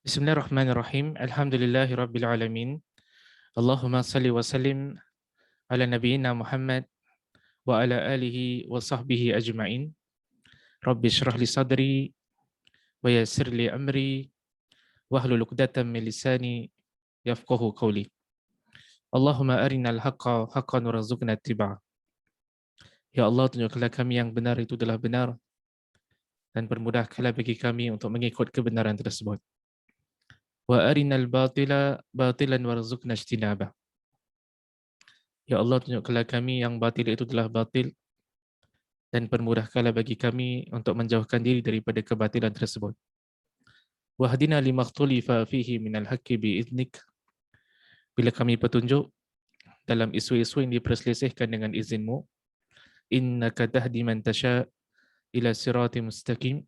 Bismillahirrahmanirrahim. Alhamdulillahirabbil alamin. Allahumma salli wa sallim ala nabiyyina Muhammad wa ala alihi wa sahbihi ajma'in. Rabbi shrah li sadri wa yassir li amri wahlul 'uqdatam min lisani yafqahu qawli. Allahumma arinal haqqa haqqan warzuqna ittiba'ah. Ya Allah, tunjukkanlah kami yang benar itu adalah benar dan permudahkanlah bagi kami untuk mengikut kebenaran tersebut. Wa arinal batila batilan warzuqna ijtinabah. Ya Allah, tunjukkanlah kami yang batil itu adalah batil dan permudahkanlah bagi kami untuk menjauhkan diri daripada kebatilan tersebut. Wahdina limakhtulifa fihi minal haqqi biiznik. Bila kami petunjuk dalam isu-isu yang diperselisihkan dengan izinmu, innaka tahdi man tasha ila siratim mustaqim.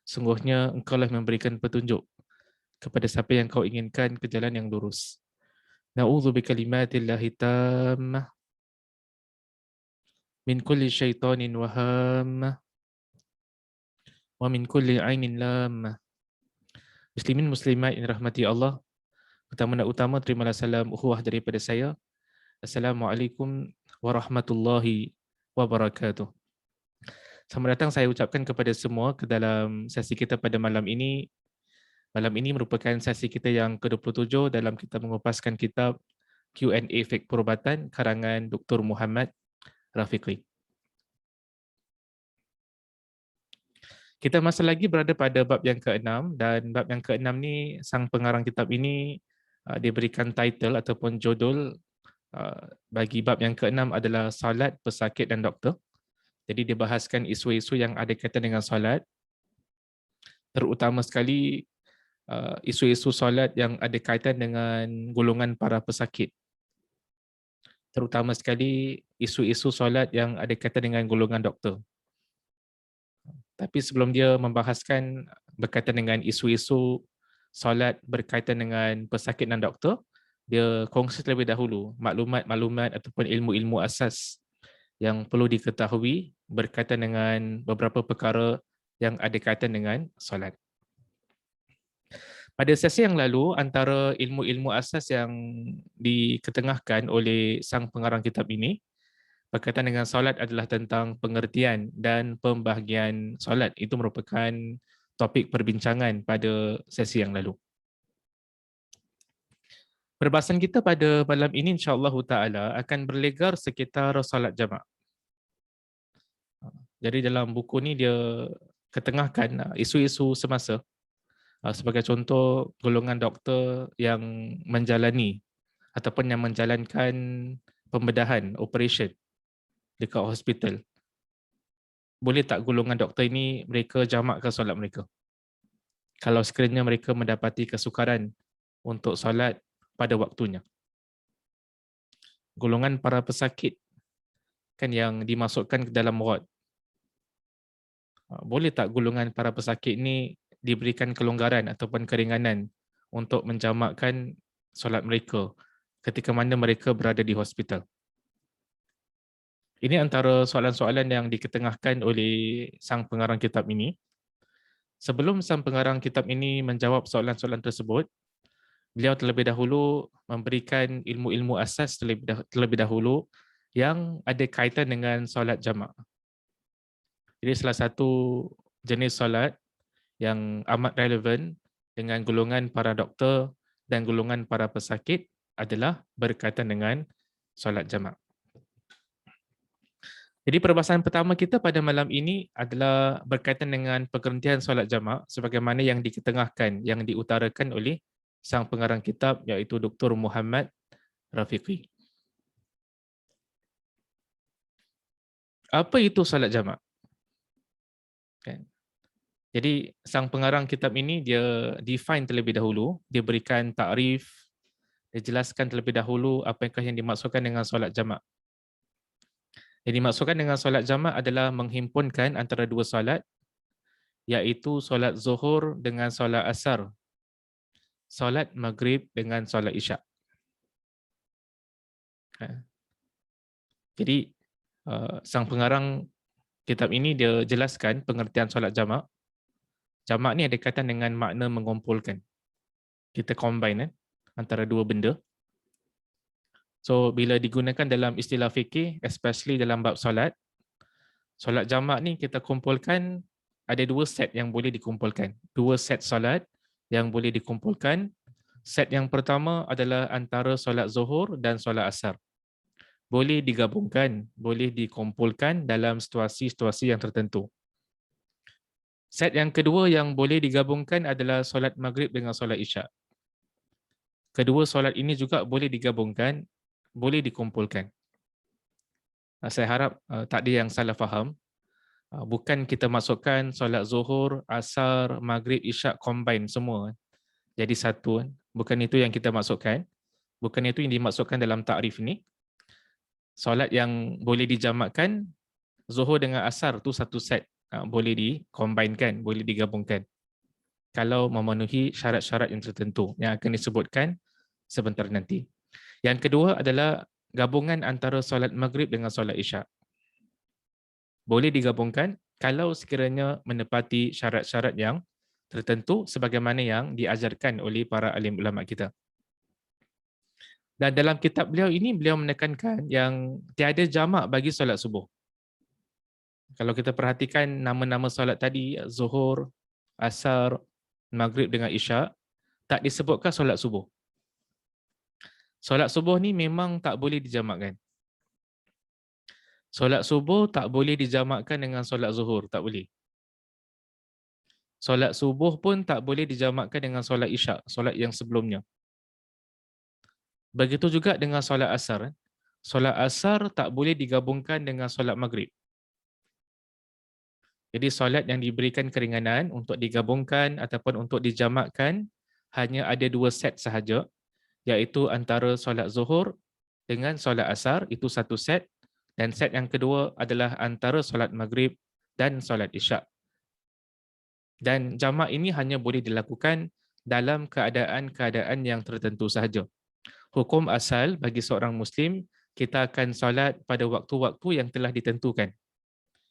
Sungguhnya engkaulah memberikan petunjuk kepada siapa yang kau inginkan ke jalan yang lurus. Na'udzu bikalimatillahi tammah min kulli syaitanin wahammah wa min kulli ainin lammah. Muslimin muslimat yang rahmati Allah, pertama dan utama terimalah salam ukhuwah daripada saya. Assalamualaikum warahmatullahi wabarakatuh. Selamat datang saya ucapkan kepada semua ke dalam sesi kita pada malam ini. Malam ini merupakan sesi kita yang ke-27 dalam kita mengupaskan kitab Q&A Fiqh Perubatan karangan Dr. Muhammad Rafiqi. Kita masih lagi berada pada bab yang ke-6, dan bab yang ke-6 ni sang pengarang kitab ini dia berikan title ataupun judul bagi bab yang ke-6 adalah Salat, Pesakit dan Doktor. Jadi dia bahaskan isu-isu yang ada kaitan dengan solat, terutama sekali isu-isu solat yang ada kaitan dengan golongan para pesakit. Terutama sekali isu-isu solat yang ada kaitan dengan golongan doktor. Tapi sebelum dia membahaskan berkaitan dengan isu-isu solat berkaitan dengan pesakit dan doktor, dia kongsi terlebih dahulu maklumat-maklumat ataupun ilmu-ilmu asas yang perlu diketahui berkaitan dengan beberapa perkara yang ada kaitan dengan solat. Pada sesi yang lalu, antara ilmu-ilmu asas yang diketengahkan oleh sang pengarang kitab ini berkaitan dengan solat adalah tentang pengertian dan pembahagian solat. Itu merupakan topik perbincangan pada sesi yang lalu. Perbahasan kita pada malam ini insya-Allah taala akan berlegar sekitar solat jamak. Jadi dalam buku ni dia ketengahkan isu-isu semasa. Sebagai contoh, golongan doktor yang menjalani ataupun yang menjalankan pembedahan, operation dekat hospital. Boleh tak golongan doktor ini mereka jamakkan solat mereka? Kalau sekiranya mereka mendapati kesukaran untuk solat pada waktunya. Golongan para pesakit kan yang dimasukkan ke dalam ward. Boleh tak golongan para pesakit ini diberikan kelonggaran ataupun keringanan untuk menjamakkan solat mereka ketika mana mereka berada di hospital? Ini antara soalan-soalan yang diketengahkan oleh sang pengarang kitab ini. Sebelum sang pengarang kitab ini menjawab soalan-soalan tersebut, beliau terlebih dahulu memberikan ilmu-ilmu asas terlebih dahulu yang ada kaitan dengan solat jamak. Jadi salah satu jenis solat yang amat relevan dengan golongan para doktor dan golongan para pesakit adalah berkaitan dengan solat jamak. Jadi perbahasan pertama kita pada malam ini adalah berkaitan dengan pengertian solat jamak sebagaimana yang diketengahkan, yang diutarakan oleh sang pengarang kitab iaitu Dr. Muhammad Rafiqi. Apa itu solat jamak? Kan? Jadi sang pengarang kitab ini dia define terlebih dahulu, dia berikan takrif, dia jelaskan terlebih dahulu apakah yang dimaksudkan dengan solat jamak. Yang dimaksudkan dengan solat jamak adalah menghimpunkan antara dua solat, iaitu solat zuhur dengan solat asar, solat maghrib dengan solat isyak. Jadi sang pengarang kitab ini dia jelaskan pengertian solat jamak. Jamak ni ada kaitan dengan makna mengumpulkan. Kita combine antara dua benda. So bila digunakan dalam istilah fikih, especially dalam bab solat jamak ni kita kumpulkan ada dua set yang boleh dikumpulkan. Dua set solat yang boleh dikumpulkan. Set yang pertama adalah antara solat zuhur dan solat asar. Boleh digabungkan, boleh dikumpulkan dalam situasi-situasi yang tertentu. Set yang kedua yang boleh digabungkan adalah solat maghrib dengan solat isyak. Kedua solat ini juga boleh digabungkan, boleh dikumpulkan. Saya harap tak ada yang salah faham. Bukan kita masukkan solat zuhur, asar, maghrib, isyak combine semua jadi satu. Bukan itu yang kita masukkan. Bukan itu yang dimaksudkan dalam takrif ini. Solat yang boleh dijamakkan, zuhur dengan asar tu satu set. Boleh dikombinekan, boleh digabungkan. Kalau memenuhi syarat-syarat yang tertentu yang akan disebutkan sebentar nanti. Yang kedua adalah gabungan antara solat maghrib dengan solat isyak. Boleh digabungkan kalau sekiranya menepati syarat-syarat yang tertentu sebagaimana yang diajarkan oleh para alim ulama kita. Dan dalam kitab beliau ini, beliau menekankan yang tiada jamak bagi solat subuh. Kalau kita perhatikan nama-nama solat tadi, zuhur, asar, maghrib dengan isyak, tak disebutkan solat subuh. Solat subuh ni memang tak boleh dijamakkan. Solat subuh tak boleh dijamakkan dengan solat zuhur, tak boleh. Solat subuh pun tak boleh dijamakkan dengan solat isyak, solat yang sebelumnya. Begitu juga dengan solat asar. Solat asar tak boleh digabungkan dengan solat maghrib. Jadi solat yang diberikan keringanan untuk digabungkan ataupun untuk dijamakkan hanya ada dua set sahaja, iaitu antara solat zuhur dengan solat asar, itu satu set. Dan set yang kedua adalah antara solat maghrib dan solat isyak. Dan jamak ini hanya boleh dilakukan dalam keadaan-keadaan yang tertentu sahaja. Hukum asal bagi seorang Muslim, kita akan solat pada waktu-waktu yang telah ditentukan,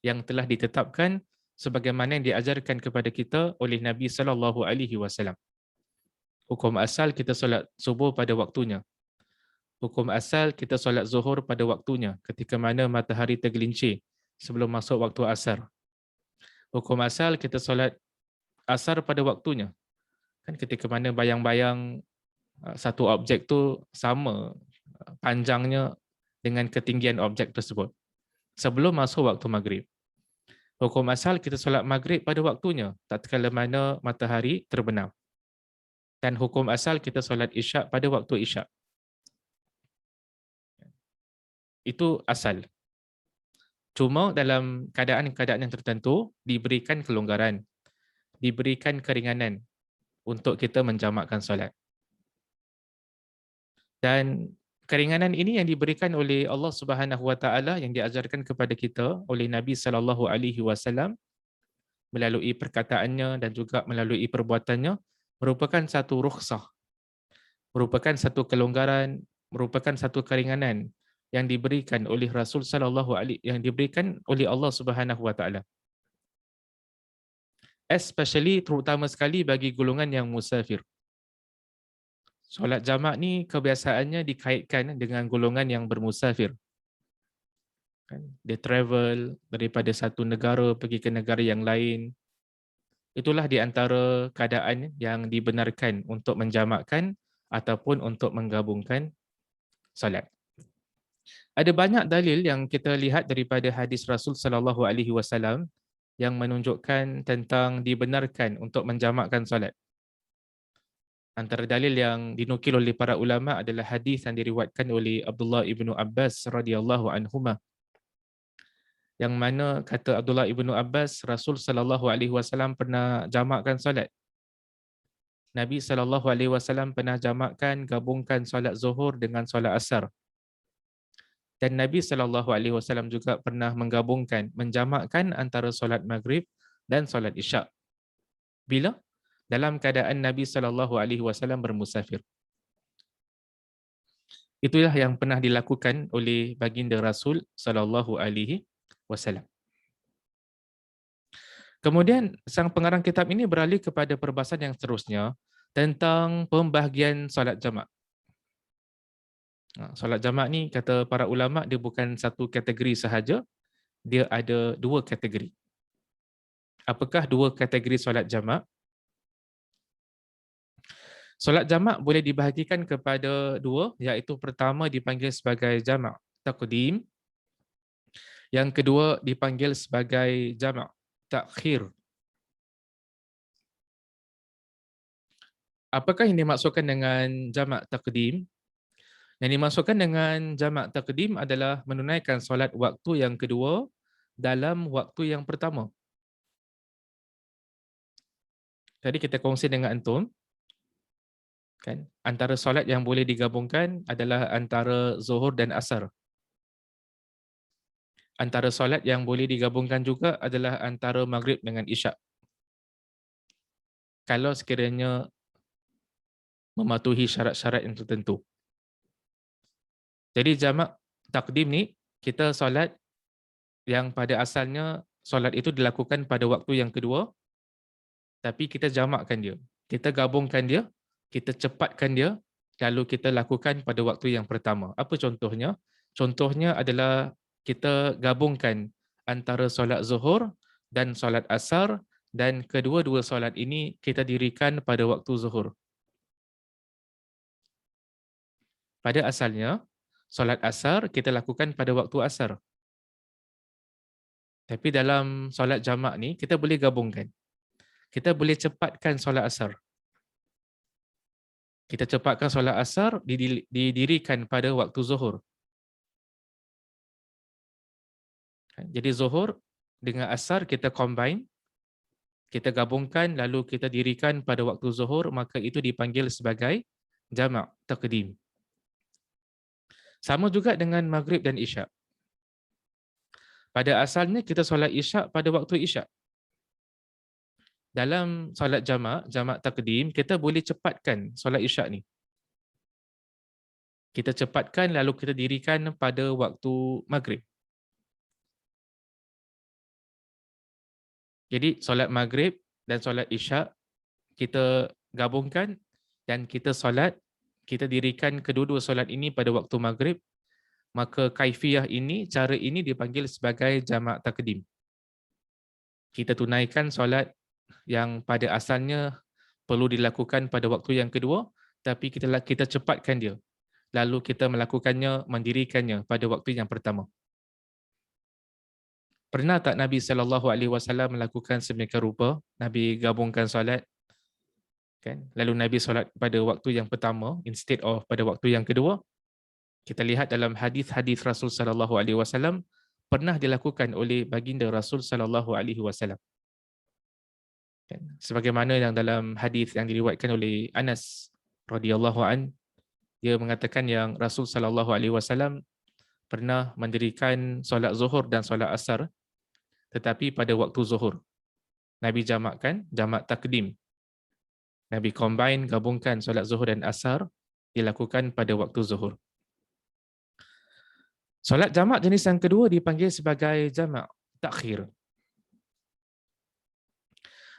yang telah ditetapkan sebagaimana yang diajarkan kepada kita oleh Nabi SAW. Hukum asal kita solat subuh pada waktunya. Hukum asal kita solat zuhur pada waktunya ketika mana matahari tergelincir sebelum masuk waktu asar. Hukum asal kita solat asar pada waktunya. Kan ketika mana bayang-bayang satu objek tu sama panjangnya dengan ketinggian objek tersebut sebelum masuk waktu maghrib. Hukum asal kita solat maghrib pada waktunya tatkala mana matahari terbenam. Dan hukum asal kita solat isyak pada waktu isyak. Itu asal. Cuma dalam keadaan-keadaan yang tertentu diberikan kelonggaran, diberikan keringanan untuk kita menjamakkan solat. Dan keringanan ini yang diberikan oleh Allah Subhanahu Wa Taala yang diajarkan kepada kita oleh Nabi Sallallahu Alaihi Wasallam melalui perkataannya dan juga melalui perbuatannya merupakan satu rukhsah, merupakan satu kelonggaran, merupakan satu keringanan yang diberikan oleh Rasul Sallallahu Alaihi yang diberikan oleh Allah Subhanahu Wa Taala. Especially terutama sekali bagi golongan yang musafir. Solat jamak ni kebiasaannya dikaitkan dengan golongan yang bermusafir. Dia travel daripada satu negara pergi ke negara yang lain. Itulah di antara keadaan yang dibenarkan untuk menjamakkan ataupun untuk menggabungkan solat. Ada banyak dalil yang kita lihat daripada hadis Rasul sallallahu alaihi wasallam yang menunjukkan tentang dibenarkan untuk menjamakkan solat. Antara dalil yang dinukil oleh para ulama adalah hadis yang diriwayatkan oleh Abdullah ibnu Abbas radhiyallahu anhuma, yang mana kata Abdullah ibnu Abbas, Rasul sallallahu alaihi wasallam pernah jamakkan solat. Nabi sallallahu alaihi wasallam pernah jamakkan, gabungkan solat zuhur dengan solat asar. Dan Nabi SAW juga pernah menggabungkan, menjamakkan antara solat maghrib dan solat isyak. Bila? Dalam keadaan Nabi SAW bermusafir. Itulah yang pernah dilakukan oleh baginda Rasul SAW. Kemudian sang pengarang kitab ini beralih kepada perbahasan yang seterusnya tentang pembahagian solat jamak. Solat jamak ni kata para ulama dia bukan satu kategori sahaja, dia ada dua kategori. Apakah dua kategori solat jamak? Solat jamak boleh dibahagikan kepada dua, iaitu pertama dipanggil sebagai jamak taqdim, yang kedua dipanggil sebagai jamak takhir. Apakah yang dimaksudkan dengan jamak taqdim? Yang dimaksudkan dengan jamak taqdim adalah menunaikan solat waktu yang kedua dalam waktu yang pertama. Tadi kita kongsi dengan antum, kan? Antara solat yang boleh digabungkan adalah antara zuhur dan asar. Antara solat yang boleh digabungkan juga adalah antara maghrib dengan isyak. Kalau sekiranya mematuhi syarat-syarat yang tertentu. Jadi jamak takdim ni, kita solat yang pada asalnya solat itu dilakukan pada waktu yang kedua, tapi kita jamakkan dia. Kita gabungkan dia, kita cepatkan dia, lalu kita lakukan pada waktu yang pertama. Apa contohnya? Contohnya adalah kita gabungkan antara solat zuhur dan solat asar, dan kedua-dua solat ini kita dirikan pada waktu zuhur. Pada asalnya, solat asar kita lakukan pada waktu asar. Tapi dalam solat jamak ni, kita boleh gabungkan. Kita boleh cepatkan solat asar. Kita cepatkan solat asar, didirikan pada waktu zuhur. Jadi zuhur dengan asar kita combine, kita gabungkan, lalu kita dirikan pada waktu zuhur, maka itu dipanggil sebagai jamak taqdim. Sama juga dengan maghrib dan isyak. Pada asalnya kita solat isyak pada waktu isyak. Dalam solat jamak taqdim, kita boleh cepatkan solat isyak ni. Kita cepatkan lalu kita dirikan pada waktu maghrib. Jadi solat maghrib dan solat isyak kita gabungkan dan kita solat, kita dirikan kedua-dua solat ini pada waktu maghrib, maka kaifiyah ini, cara ini dipanggil sebagai jamak taqdim. Kita tunaikan solat yang pada asalnya perlu dilakukan pada waktu yang kedua, tapi kita cepatkan dia. Lalu kita melakukannya, mendirikannya pada waktu yang pertama. Pernah tak Nabi SAW melakukan sedemikian rupa? Nabi gabungkan solat, kan? Lalu Nabi solat pada waktu yang pertama instead of pada waktu yang kedua. Kita lihat dalam hadis-hadis Rasul SAW pernah dilakukan oleh baginda Rasul SAW. Sebagaimana yang dalam hadis yang diriwayatkan oleh Anas radhiyallahu an, dia mengatakan yang Rasul SAW pernah mendirikan solat zuhur dan solat asar, tetapi pada waktu zuhur. Nabi jamakkan, jamak takdim. Nabi combine, gabungkan solat zuhur dan asar, dilakukan pada waktu zuhur. Solat jamak jenis yang kedua dipanggil sebagai jamak takhir.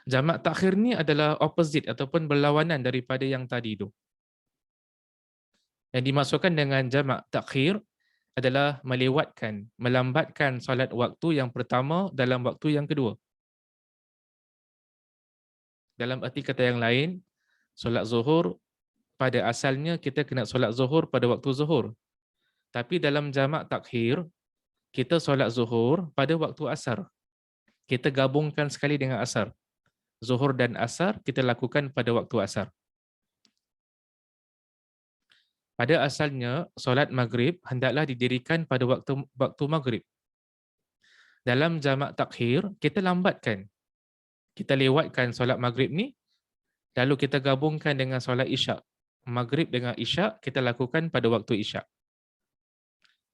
Jamak takhir ni adalah opposite ataupun berlawanan daripada yang tadi itu. Yang dimaksudkan dengan jamak takhir adalah melewatkan, melambatkan solat waktu yang pertama dalam waktu yang kedua. Dalam arti kata yang lain, solat zuhur pada asalnya kita kena solat zuhur pada waktu zuhur. Tapi dalam jamak takhir, kita solat zuhur pada waktu asar. Kita gabungkan sekali dengan asar. Zuhur dan asar kita lakukan pada waktu asar. Pada asalnya, solat maghrib hendaklah didirikan pada waktu maghrib. Dalam jamak takhir, kita lambatkan. Kita lewatkan solat maghrib ni, lalu kita gabungkan dengan solat isyak. Maghrib dengan isyak kita lakukan pada waktu isyak.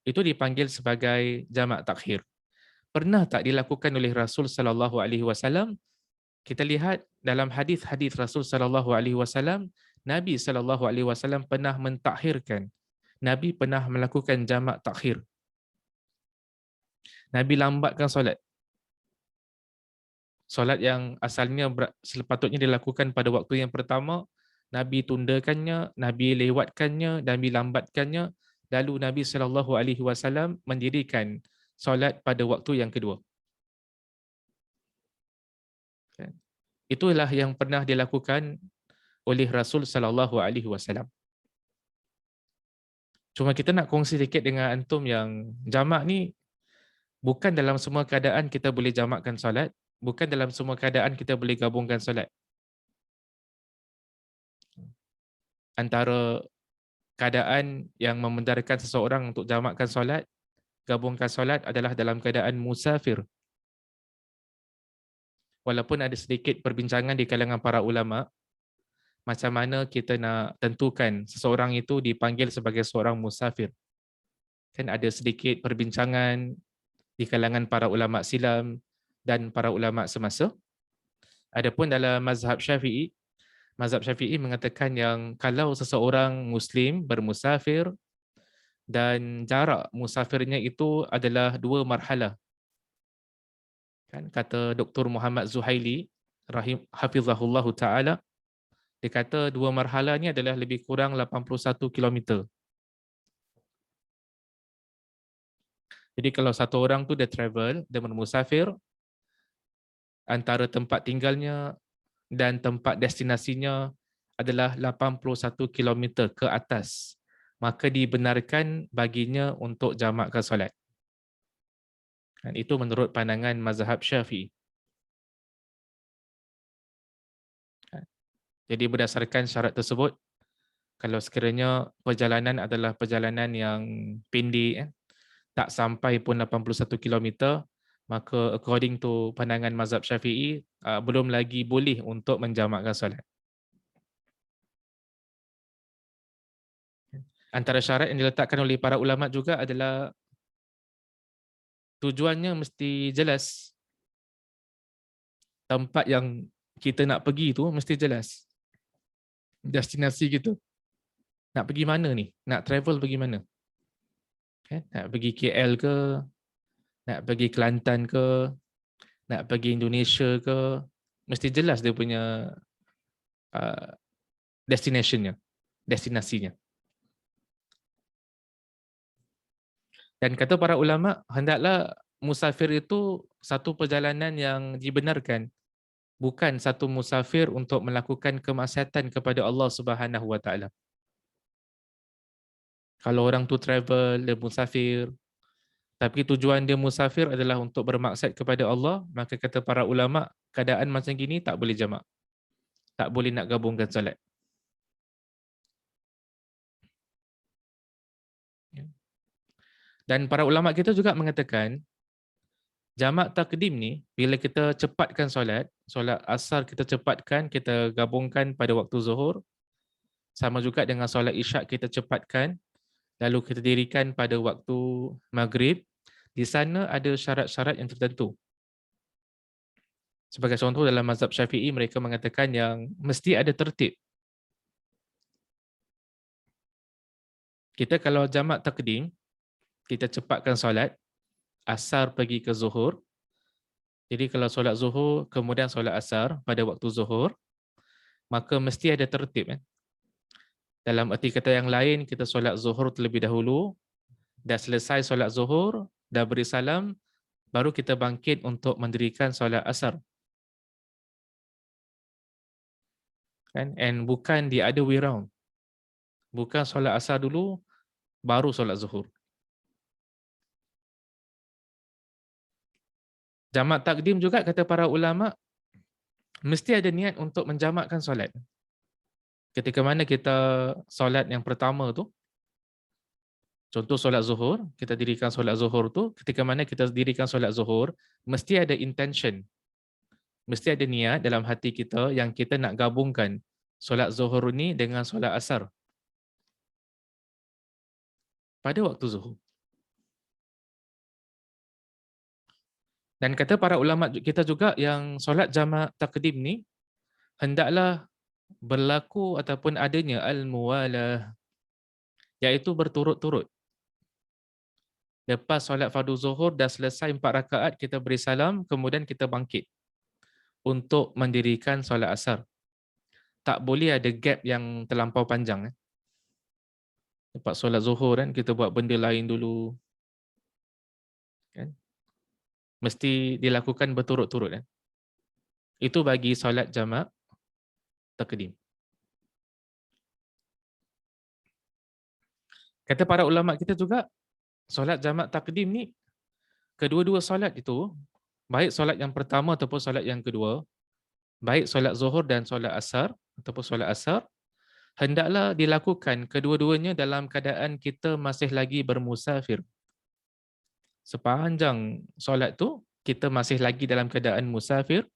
Itu dipanggil sebagai jamak takhir. Pernah tak dilakukan oleh Rasul SAW? Kita lihat dalam hadis-hadis Rasul SAW, Nabi SAW pernah mentakhirkan. Nabi pernah melakukan jamak takhir. Nabi lambatkan solat. Solat yang asalnya sepatutnya dilakukan pada waktu yang pertama, Nabi tundakannya, Nabi lewatkannya, Nabi lambatkannya, lalu Nabi SAW mendirikan solat pada waktu yang kedua. Itulah yang pernah dilakukan oleh Rasul SAW. Cuma kita nak kongsi sedikit dengan antum yang jamak ni bukan dalam semua keadaan kita boleh jamakkan solat, bukan dalam semua keadaan kita boleh gabungkan solat. Antara keadaan yang membenarkan seseorang untuk jamakkan solat, gabungkan solat adalah dalam keadaan musafir. Walaupun ada sedikit perbincangan di kalangan para ulama, macam mana kita nak tentukan seseorang itu dipanggil sebagai seorang musafir. Kan ada sedikit perbincangan di kalangan para ulama silam dan para ulama semasa. Adapun dalam mazhab Syafi'i mengatakan yang kalau seseorang Muslim bermusafir dan jarak musafirnya itu adalah 2 marhalah. Kan kata Dr. Muhammad Zuhaili hafizahullah taala, dia kata 2 marhalah ni adalah lebih kurang 81 km. Jadi kalau satu orang tu dia travel, dia bermusafir antara tempat tinggalnya dan tempat destinasinya adalah 81 km ke atas, maka dibenarkan baginya untuk jamakkan solat. Dan itu menurut pandangan mazhab Syafi'i. Jadi berdasarkan syarat tersebut, kalau sekiranya perjalanan adalah perjalanan yang pendek, tak sampai pun 81 km, maka according to pandangan mazhab Syafi'i, belum lagi boleh untuk menjamakkan solat. Antara syarat yang diletakkan oleh para ulama juga adalah tujuannya mesti jelas. Tempat yang kita nak pergi tu mesti jelas. Destinasi kita. Nak pergi mana ni? Nak travel pergi mana? Nak pergi KL ke? Nak pergi Kelantan ke? Nak pergi Indonesia ke? Mesti jelas dia punya destinasinya. Dan kata para ulama, hendaklah musafir itu satu perjalanan yang dibenarkan, bukan satu musafir untuk melakukan kemaksiatan kepada Allah Subhanahu Wa Taala. Kalau orang tu travel, dia musafir, tapi tujuan dia musafir adalah untuk bermaksud kepada Allah, maka kata para ulama, keadaan macam gini tak boleh jamak. Tak boleh nak gabungkan solat. Dan para ulama kita juga mengatakan, jamak takdim ni, bila kita cepatkan solat asar kita cepatkan, kita gabungkan pada waktu zuhur, sama juga dengan solat isyak kita cepatkan, lalu kita dirikan pada waktu maghrib, di sana ada syarat-syarat yang tertentu. Sebagai contoh dalam mazhab Syafi'i, mereka mengatakan yang mesti ada tertib. Kita kalau jamak takdim, kita cepatkan solat, asar pergi ke zuhur. Jadi kalau solat zuhur, kemudian solat asar pada waktu zuhur, maka mesti ada tertib. Dalam erti kata yang lain, kita solat zuhur terlebih dahulu, dah selesai solat zuhur, dah beri salam, baru kita bangkit untuk mendirikan solat asar. And bukan the other way round. Bukan solat asar dulu, baru solat zuhur. Jamak takdim juga kata para ulama, mesti ada niat untuk menjamakkan solat. Ketika mana kita solat yang pertama tu, contoh solat zuhur, kita dirikan solat zuhur tu, ketika mana kita dirikan solat zuhur, mesti ada intention. Mesti ada niat dalam hati kita yang kita nak gabungkan solat zuhur ni dengan solat asar pada waktu zuhur. Dan kata para ulama kita juga yang solat jamak takdim ni hendaklah berlaku ataupun adanya al-muwalah, iaitu berturut-turut. Lepas solat fardu zuhur dah selesai 4 rakaat, kita beri salam, kemudian kita bangkit untuk mendirikan solat asar. tak boleh ada gap yang terlampau panjang. Lepas solat Zuhur kan, kita buat benda lain dulu. Kan? Mesti dilakukan berturut-turut. Kan? Itu bagi solat jamak takdim. Kata para ulama kita juga, solat jamak takdim ni, kedua-dua solat itu, baik solat yang pertama ataupun solat yang kedua, baik solat Zuhur dan solat Asar, ataupun solat Asar, hendaklah dilakukan kedua-duanya dalam keadaan kita masih lagi bermusafir. Sepanjang solat tu, kita masih lagi dalam keadaan musafir,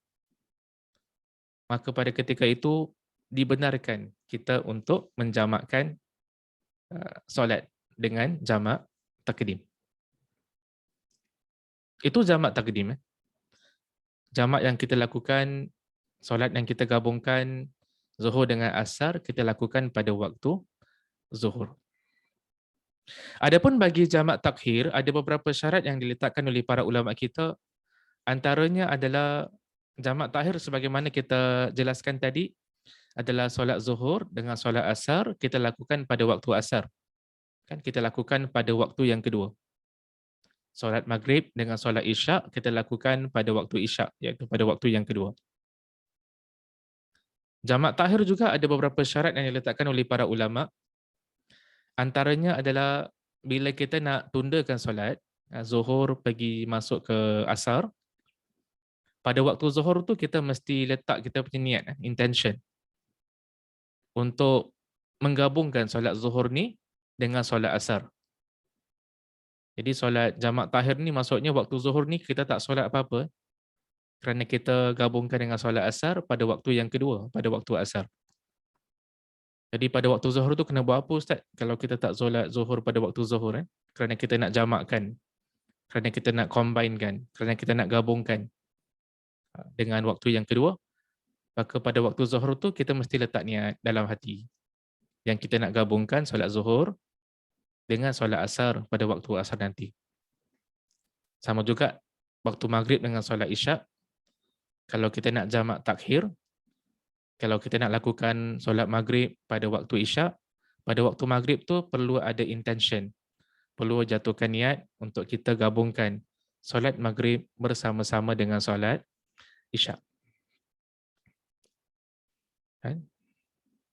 maka pada ketika itu dibenarkan kita untuk menjamakkan solat dengan jamak takdim. Itu jamak takdim. Jamak yang kita lakukan, solat yang kita gabungkan Zuhur dengan Asar, kita lakukan pada waktu Zuhur. Adapun bagi jamak takhir, ada beberapa syarat yang diletakkan oleh para ulama kita. Antaranya adalah jamak takhir sebagaimana kita jelaskan tadi, adalah solat Zuhur dengan solat Asar, kita lakukan pada waktu Asar. Kan kita lakukan pada waktu yang kedua. Solat Maghrib dengan solat Isyak, kita lakukan pada waktu Isyak, iaitu pada waktu yang kedua. Jamak takhir juga ada beberapa syarat yang diletakkan oleh para ulama. Antaranya adalah bila kita nak tundakan solat, Zuhur pergi masuk ke Asar, pada waktu Zuhur tu kita mesti letak kita punya niat, intention, untuk menggabungkan solat Zuhur ni dengan solat Asar. Jadi solat jamak takhir ni maksudnya waktu Zuhur ni kita tak solat apa-apa, kerana kita gabungkan dengan solat Asar pada waktu yang kedua, pada waktu Asar. Jadi pada waktu Zuhur tu kena buat apa Ustaz? Kalau kita tak solat Zuhur pada waktu Zuhur, kerana kita nak jamakkan, kerana kita nak combinekan, kerana kita nak gabungkan dengan waktu yang kedua, maka pada waktu Zuhur tu kita mesti letak niat dalam hati yang kita nak gabungkan solat Zuhur dengan solat Asar pada waktu Asar nanti. Sama juga waktu Maghrib dengan solat Isyak, kalau kita nak jamak takhir, kalau kita nak lakukan solat Maghrib pada waktu Isyak, pada waktu Maghrib tu perlu ada intention, perlu jatuhkan niat untuk kita gabungkan solat Maghrib bersama-sama dengan solat Isyak.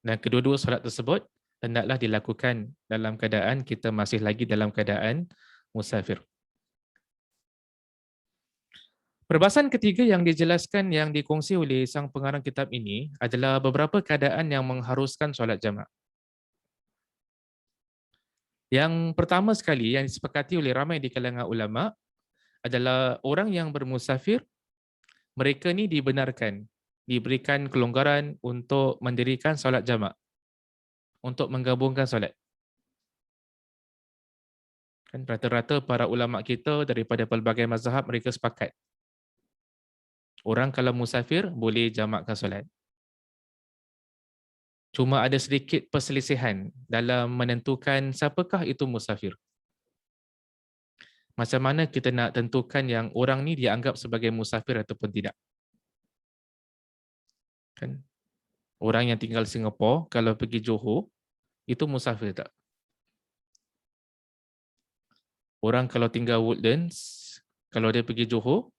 Dan kedua-dua solat tersebut hendaklah dilakukan dalam keadaan kita masih lagi dalam keadaan musafir. Perbahasan ketiga yang dijelaskan, yang dikongsi oleh sang pengarang kitab ini adalah beberapa keadaan yang mengharuskan solat jamak. Yang pertama sekali yang disepakati oleh ramai di kalangan ulama adalah orang yang bermusafir, mereka ni dibenarkan, diberikan kelonggaran untuk mendirikan solat jamak, untuk menggabungkan solat. Kan rata-rata para ulama kita daripada pelbagai mazhab mereka sepakat, orang kalau musafir boleh jamakkan solat. Cuma ada sedikit perselisihan dalam menentukan siapakah itu musafir. Macam mana kita nak tentukan yang orang ni dianggap sebagai musafir ataupun tidak? Kan? Orang yang tinggal Singapura kalau pergi Johor, itu musafir tak? Orang kalau tinggal Woodlands, kalau dia pergi Johor,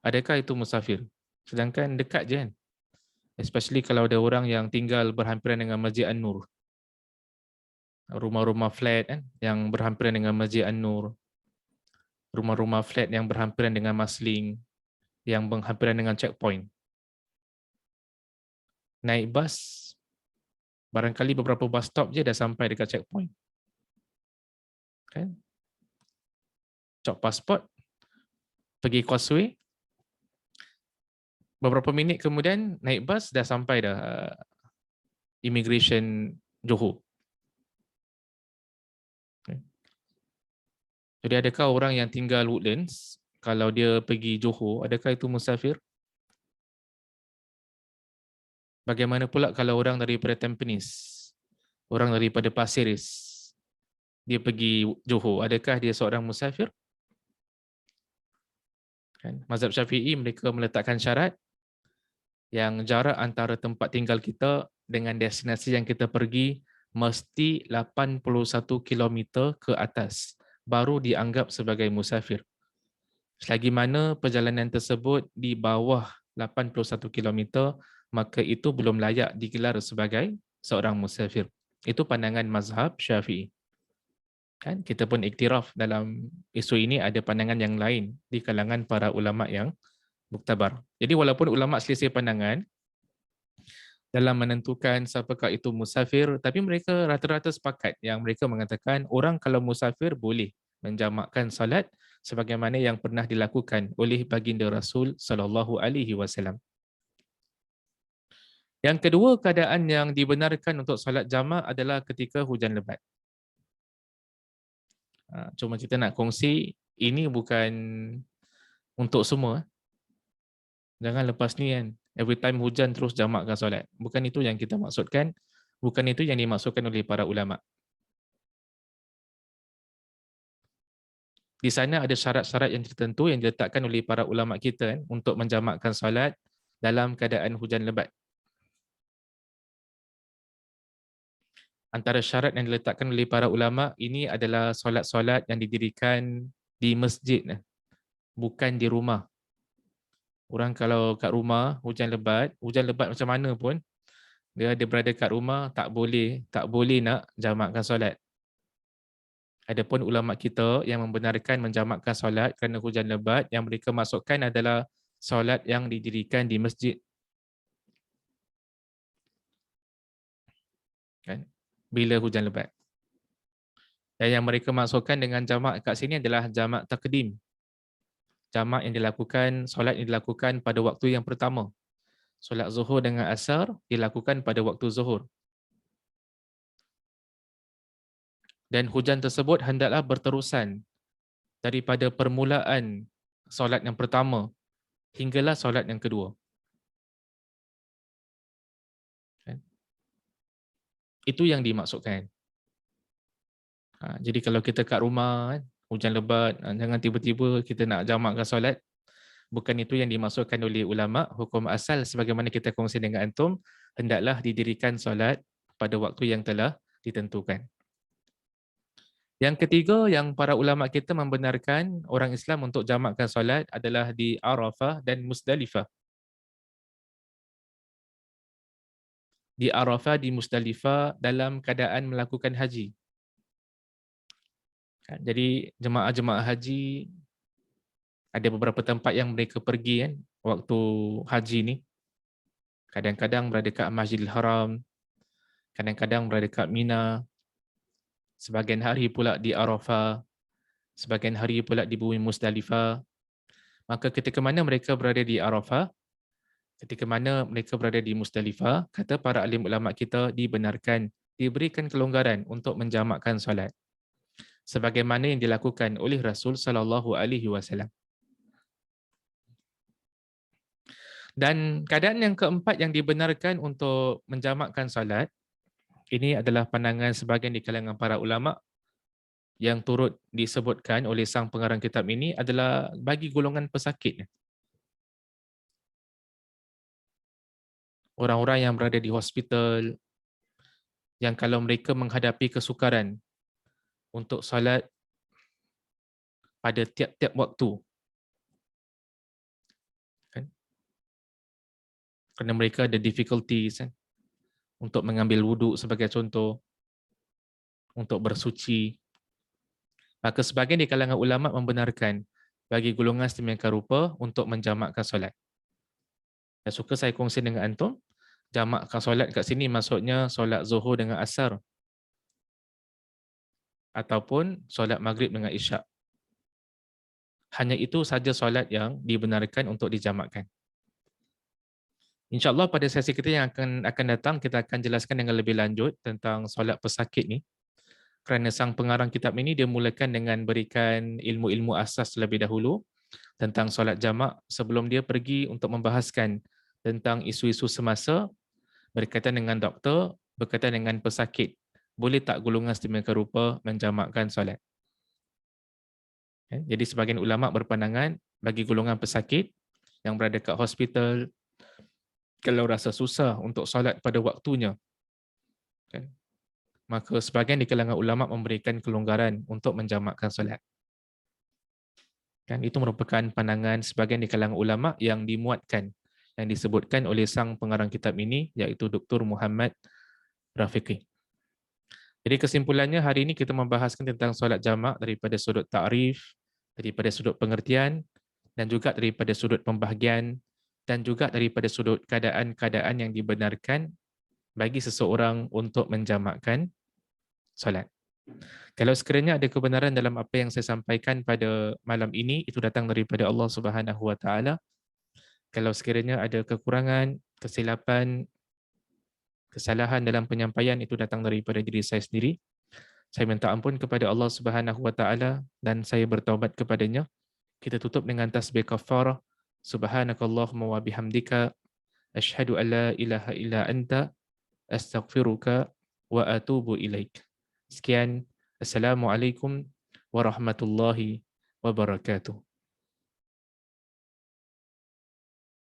adakah itu musafir? Sedangkan dekat je kan? Especially kalau ada orang yang tinggal berhampiran dengan Masjid An-Nur. Rumah-rumah flat kan, yang berhampiran dengan Masjid An-Nur. Rumah-rumah flat yang berhampiran dengan Masling, yang berhampiran dengan checkpoint. Naik bas, barangkali beberapa bus stop je dah sampai dekat checkpoint. Kan? Cop pasport, pergi causeway, beberapa minit kemudian naik bas dah sampai dah immigration Johor. Okay. Jadi adakah orang yang tinggal Woodlands, kalau dia pergi Johor, adakah itu musafir? Bagaimana pula kalau orang daripada Tampines, orang daripada Pasir Ris, dia pergi Johor, adakah dia seorang musafir? Kan? Mazhab Syafi'i mereka meletakkan syarat yang jarak antara tempat tinggal kita dengan destinasi yang kita pergi mesti 81 kilometer ke atas baru dianggap sebagai musafir. Selagi mana perjalanan tersebut di bawah 81 kilometer, maka itu belum layak digelar sebagai seorang musafir. Itu pandangan mazhab Syafi'i. Kan kita pun iktiraf dalam isu ini ada pandangan yang lain di kalangan para ulama yang muktabar. Jadi walaupun ulama selisih pandangan dalam menentukan siapakah itu musafir, tapi mereka rata-rata sepakat yang mereka mengatakan orang kalau musafir boleh menjamakkan salat sebagaimana yang pernah dilakukan oleh baginda Rasul sallallahu alaihi wasallam. Yang kedua, keadaan yang dibenarkan untuk salat jamak adalah ketika hujan lebat. Cuma kita nak kongsi, ini bukan untuk semua. Jangan lepas ni kan, every time hujan terus jamakkan solat. Bukan itu yang kita maksudkan, bukan itu yang dimaksudkan oleh para ulama. Di sana ada syarat-syarat yang tertentu yang diletakkan oleh para ulama kita untuk menjamakkan solat dalam keadaan hujan lebat. Antara syarat yang diletakkan oleh para ulama ini adalah solat-solat yang didirikan di masjid, bukan di rumah. Orang kalau kat rumah hujan lebat macam mana pun dia ada berada kat rumah tak boleh nak jamakkan solat. Adapun ulama kita yang membenarkan menjamakkan solat kerana hujan lebat, yang mereka masukkan adalah solat yang didirikan di masjid. Kan? Bila hujan lebat. Dan yang mereka masukkan dengan jamak kat sini adalah jamak taqdim. Jamak yang dilakukan, solat yang dilakukan pada waktu yang pertama. Solat zuhur dengan asar dilakukan pada waktu zuhur. Dan hujan tersebut hendaklah berterusan daripada permulaan solat yang pertama hinggalah solat yang kedua. Itu yang dimaksudkan. Jadi kalau kita kat rumah, hujan lebat, jangan tiba-tiba kita nak jamakkan solat. Bukan itu yang dimaksudkan oleh ulama. Hukum asal sebagaimana kita kongsi dengan antum, hendaklah didirikan solat pada waktu yang telah ditentukan. Yang ketiga, yang para ulama kita membenarkan orang Islam untuk jamakkan solat adalah di Arafah dan Musdalifah. Di Arafah, di Musdalifah dalam keadaan melakukan haji. Jadi jemaah-jemaah haji ada beberapa tempat yang mereka pergi kan waktu haji ni. Kadang-kadang berada kat Masjidil Haram, kadang-kadang berada kat Mina, sebahagian hari pula di Arafah, sebahagian hari pula di bumi Musdalifah. Maka ketika mana mereka berada di Arafah, ketika mana mereka berada di Musdalifah, kata para alim ulama kita dibenarkan, diberikan kelonggaran untuk menjamakkan solat. Sebagaimana yang dilakukan oleh Rasul sallallahu alaihi wasallam. Dan keadaan yang keempat yang dibenarkan untuk menjamakkan solat, ini adalah pandangan sebahagian di kalangan para ulama yang turut disebutkan oleh sang pengarang kitab ini adalah bagi golongan pesakit. Orang-orang yang berada di hospital, yang kalau mereka menghadapi kesukaran untuk solat pada tiap-tiap waktu, kan? Kerana mereka ada difficulties kan? Untuk mengambil wuduk sebagai contoh, untuk bersuci. Maka sebahagian di kalangan ulama membenarkan bagi golongan sedemikian rupa untuk menjamakkan solat. Yang suka saya kongsi dengan antum, jamakkan solat kat sini maksudnya solat zuhur dengan asar ataupun solat maghrib dengan isyak. Hanya itu saja solat yang dibenarkan untuk dijamakkan. InsyaAllah pada sesi kita yang akan datang, kita akan jelaskan dengan lebih lanjut tentang solat pesakit ni. Kerana sang pengarang kitab ini dia mulakan dengan berikan ilmu-ilmu asas terlebih dahulu tentang solat jamak sebelum dia pergi untuk membahaskan tentang isu-isu semasa berkaitan dengan doktor, berkaitan dengan pesakit. Boleh tak golongan sedemikian rupa menjamakkan solat? Jadi sebahagian ulama berpandangan bagi golongan pesakit yang berada kat hospital, kalau rasa susah untuk solat pada waktunya, kan, maka sebahagian di kalangan ulama memberikan kelonggaran untuk menjamakkan solat. Kan itu merupakan pandangan sebahagian di kalangan ulama yang dimuatkan, yang disebutkan oleh sang pengarang kitab ini, iaitu Dr. Muhammad Rafiqi. Jadi kesimpulannya, hari ini kita membahaskan tentang solat jamak daripada sudut ta'rif, daripada sudut pengertian, dan juga daripada sudut pembahagian, dan juga daripada sudut keadaan-keadaan yang dibenarkan bagi seseorang untuk menjamakkan solat. Kalau sekiranya ada kebenaran dalam apa yang saya sampaikan pada malam ini, itu datang daripada Allah Subhanahu Wa Taala. Kalau sekiranya ada kekurangan, kesilapan, kesalahan dalam penyampaian, itu datang daripada diri saya sendiri. Saya minta ampun kepada Allah Subhanahu Wa Taala dan saya bertaubat kepadanya. Kita tutup dengan tasbih kafarah. Subhanakallahumma wa bihamdika asyhadu an la ilaha illa anta astaghfiruka wa atubu ilaik. Sekian. Assalamualaikum warahmatullahi wabarakatuh.